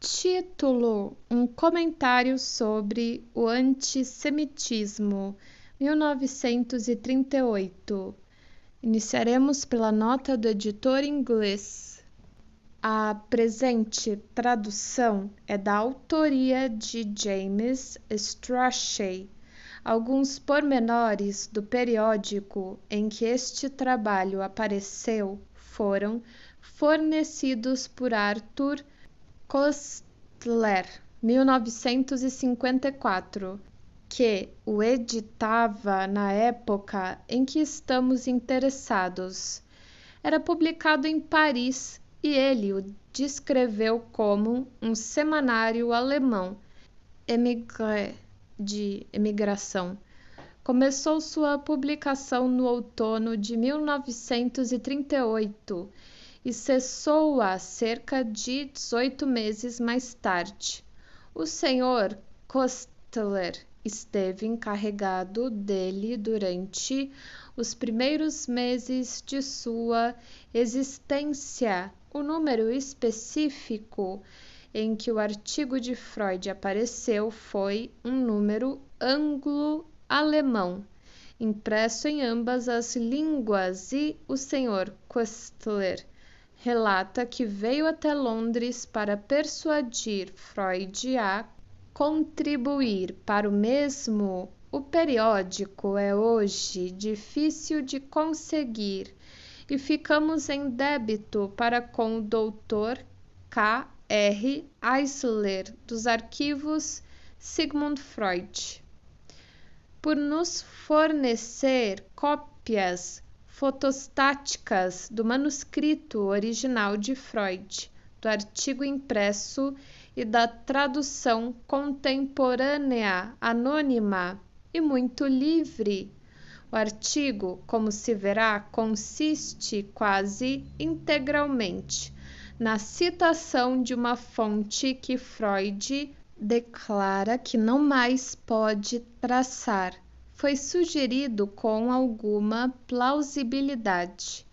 Título: Um comentário sobre o antissemitismo, 1938. Iniciaremos pela nota do editor inglês. A presente tradução é da autoria de James Strachey. Alguns pormenores do periódico em que este trabalho apareceu foram fornecidos por Arthur Koestler, 1954, que o editava na época em que estamos interessados. Era publicado em Paris e ele o descreveu como um semanário alemão, émigré, de emigração. Começou sua publicação no outono de 1938 e cessou-a cerca de 18 meses mais tarde. O Sr. Koestler esteve encarregado dele durante os primeiros meses de sua existência. O número específico em que o artigo de Freud apareceu foi um número anglo-alemão, impresso em ambas as línguas, e o Sr. Koestler relata que veio até Londres para persuadir Freud a contribuir para o mesmo. O periódico é hoje difícil de conseguir e ficamos em débito para com o Dr. K. R. Eisler, dos arquivos Sigmund Freud, por nos fornecer cópias fotostáticas do manuscrito original de Freud, do artigo impresso e da tradução contemporânea, anônima e muito livre. O artigo, como se verá, consiste quase integralmente na citação de uma fonte que Freud declara que não mais pode traçar. Foi sugerido com alguma plausibilidade.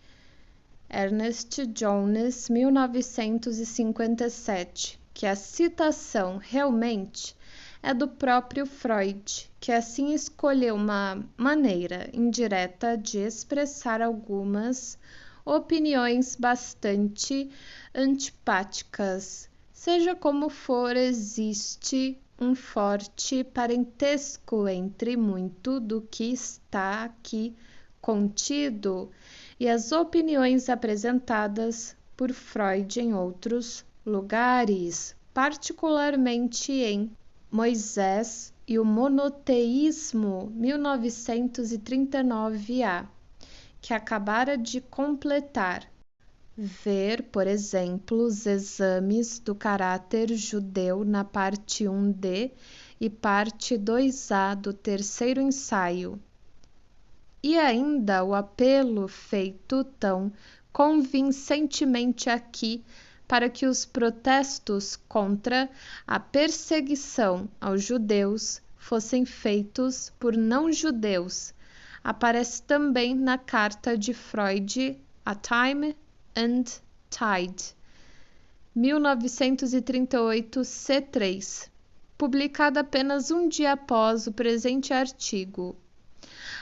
Ernest Jones, 1957, que a citação realmente é do próprio Freud, que assim escolheu uma maneira indireta de expressar algumas opiniões bastante antipáticas. Seja como for, existe um forte parentesco entre muito do que está aqui contido e as opiniões apresentadas por Freud em outros lugares, particularmente em Moisés e o Monoteísmo, 1939a, que acabara de completar. Ver, por exemplo, os exames do caráter judeu na parte 1D e parte 2A do terceiro ensaio. E ainda o apelo feito tão convincentemente aqui para que os protestos contra a perseguição aos judeus fossem feitos por não-judeus aparece também na carta de Freud A Time and Tide, 1938, C3, publicada apenas um dia após o presente artigo.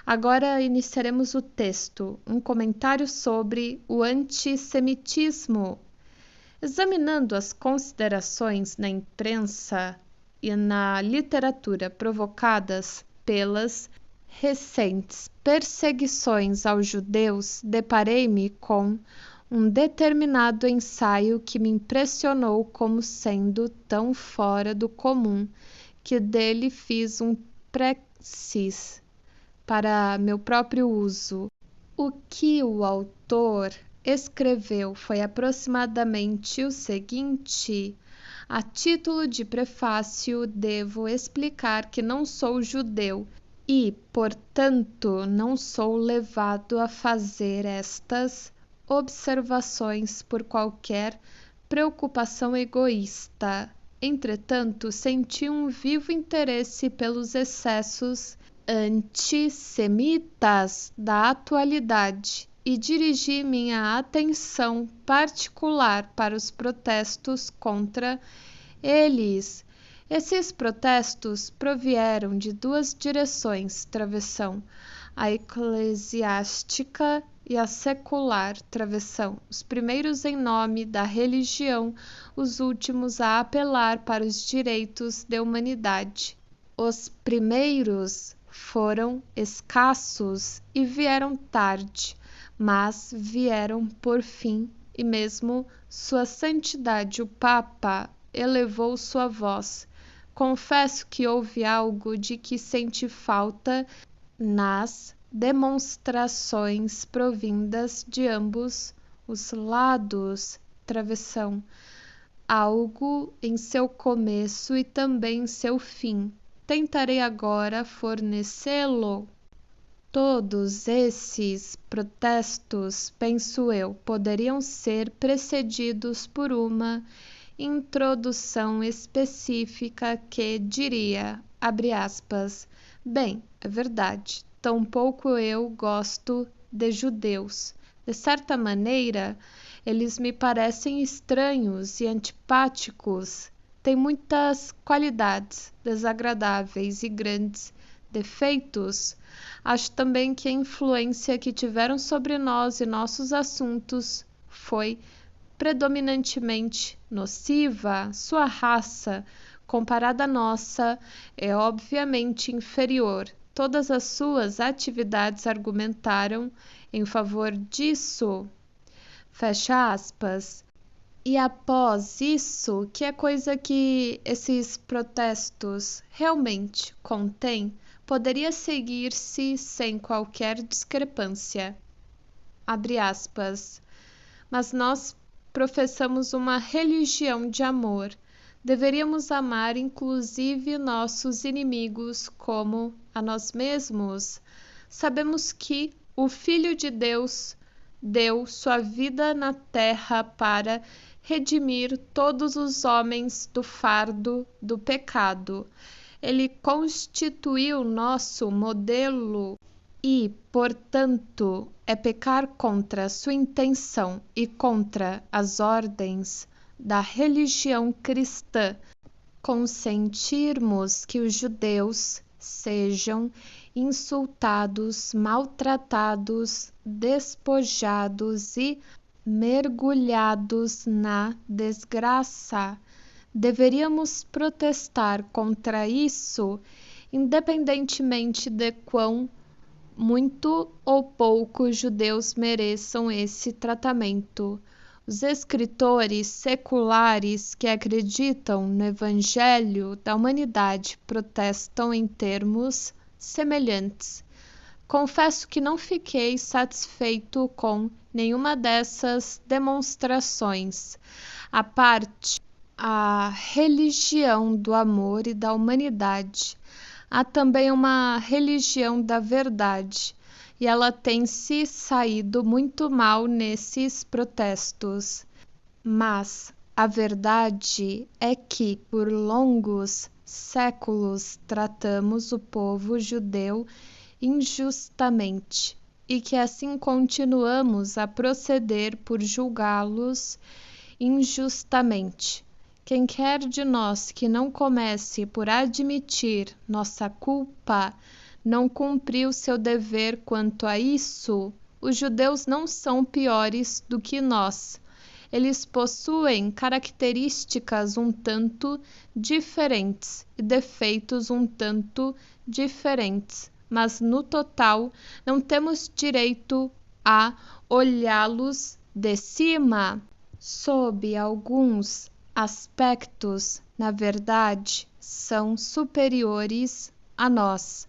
Agora iniciaremos o texto, um comentário sobre o antissemitismo. Examinando as considerações na imprensa e na literatura provocadas pelas recentes perseguições aos judeus, deparei-me com um determinado ensaio que me impressionou como sendo tão fora do comum que dele fiz um praxis para meu próprio uso. O que o autor escreveu foi aproximadamente o seguinte: a título de prefácio, devo explicar que não sou judeu e, portanto, não sou levado a fazer estas observações por qualquer preocupação egoísta. Entretanto, senti um vivo interesse pelos excessos antissemitas da atualidade e dirigi minha atenção particular para os protestos contra Esses protestos provieram de duas direções, travessão, a eclesiástica e a secular, travessão, os primeiros em nome da religião, os últimos a apelar para os direitos da humanidade. Os primeiros foram escassos e vieram tarde, mas vieram por fim, e mesmo Sua Santidade o Papa elevou sua voz. Confesso que houve algo de que senti falta nas demonstrações provindas de ambos os lados, travessão, algo em seu começo e também em seu fim. Tentarei agora fornecê-lo. Todos esses protestos, penso eu, poderiam ser precedidos por uma introdução específica que diria, abre aspas, bem, é verdade, tampouco eu gosto de judeus. De certa maneira, eles me parecem estranhos e antipáticos. Têm muitas qualidades desagradáveis e grandes defeitos. Acho também que a influência que tiveram sobre nós e nossos assuntos foi predominantemente nociva. Sua raça, comparada à nossa, é obviamente inferior. Todas as suas atividades argumentaram em favor disso. Fecha aspas. E após isso, que é coisa que esses protestos realmente contêm, poderia seguir-se sem qualquer discrepância. Abre aspas. Mas nós professamos uma religião de amor. Deveríamos amar inclusive nossos inimigos como a nós mesmos. Sabemos que o Filho de Deus deu sua vida na terra para redimir todos os homens do fardo do pecado. Ele constituiu nosso modelo e, portanto, é pecar contra sua intenção e contra as ordens da religião cristã consentirmos que os judeus sejam insultados, maltratados, despojados e mergulhados na desgraça. Deveríamos protestar contra isso, independentemente de quão muito ou pouco os judeus mereçam esse tratamento. Os escritores seculares que acreditam no Evangelho da humanidade protestam em termos semelhantes. Confesso que não fiquei satisfeito com nenhuma dessas demonstrações. À parte a religião do amor e da humanidade, há também uma religião da verdade, e ela tem se saído muito mal nesses protestos. Mas a verdade é que, por longos séculos, tratamos o povo judeu injustamente, e que assim continuamos a proceder por julgá-los injustamente. Quem quer de nós que não comece por admitir nossa culpa, não cumpriu seu dever quanto a isso. Os judeus não são piores do que nós. Eles possuem características um tanto diferentes e defeitos um tanto diferentes, mas no total não temos direito a olhá-los de cima. Sob alguns aspectos, na verdade, são superiores a nós.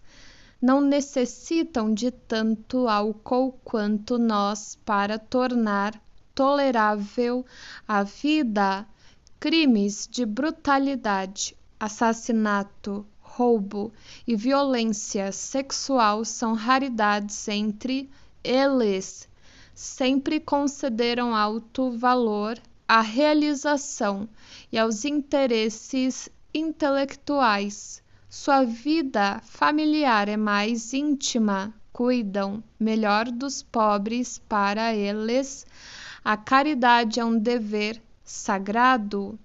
Não necessitam de tanto álcool quanto nós para tornar tolerável a vida. Crimes de brutalidade, assassinato, roubo e violência sexual são raridades entre eles. Sempre concederam alto valor à realização e aos interesses intelectuais. Sua vida familiar é mais íntima, cuidam melhor dos pobres. Para eles, a caridade é um dever sagrado.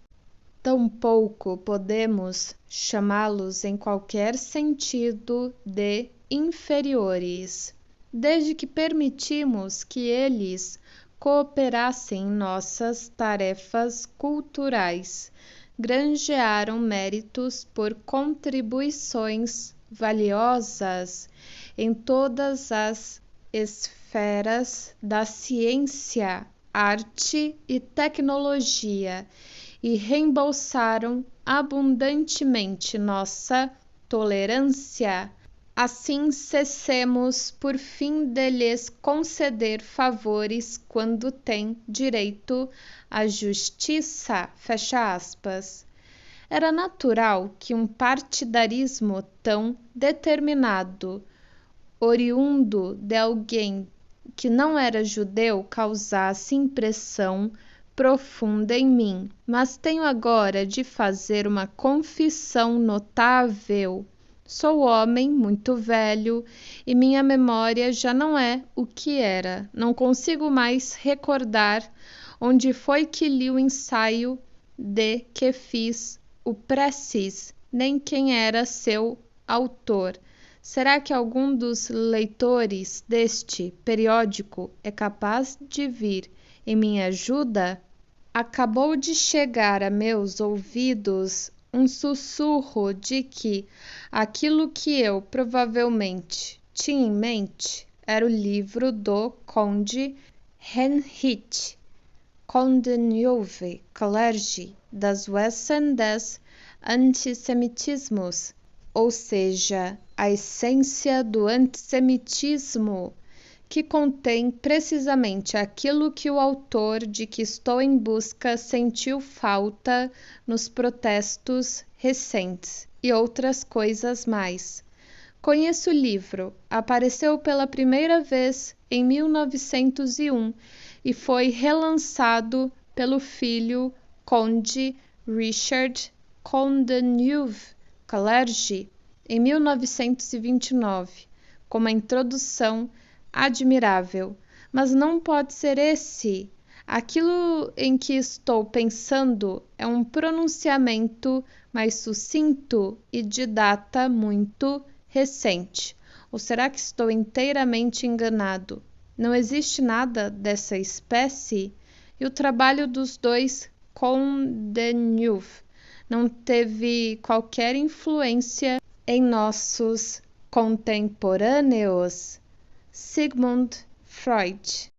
Tampouco podemos chamá-los em qualquer sentido de inferiores, desde que permitimos que eles cooperassem em nossas tarefas culturais, granjearam méritos por contribuições valiosas em todas as esferas da ciência, arte e tecnologia e reembolsaram abundantemente nossa tolerância. Assim cessemos por fim de lhes conceder favores quando têm direito à justiça. Fecha aspas. Era natural que um partidarismo tão determinado, oriundo de alguém que não era judeu, causasse impressão profunda em mim. Mas tenho agora de fazer uma confissão notável. Sou homem muito velho e minha memória já não é o que era. Não consigo mais recordar onde foi que li o ensaio de que fiz o Precis, nem quem era seu autor. Será que algum dos leitores deste periódico é capaz de vir em minha ajuda? Acabou de chegar a meus ouvidos um sussurro de que aquilo que eu provavelmente tinha em mente era o livro do Conde Heinrich von der Neue Kalergi, das Wesen des Antissemitismus, ou seja, a essência do antissemitismo, que contém precisamente aquilo que o autor de que estou em busca sentiu falta nos protestos recentes e outras coisas mais. Conheço o livro, apareceu pela primeira vez em 1901 e foi relançado pelo filho Conde Richard von der Neue Kalergi em 1929, com uma introdução admirável, mas não pode ser esse. Aquilo em que estou pensando é um pronunciamento mais sucinto e de data muito recente. Ou será que estou inteiramente enganado? Não existe nada dessa espécie? E o trabalho dos dois Condeneuve não teve qualquer influência em nossos contemporâneos? Sigmund Freud.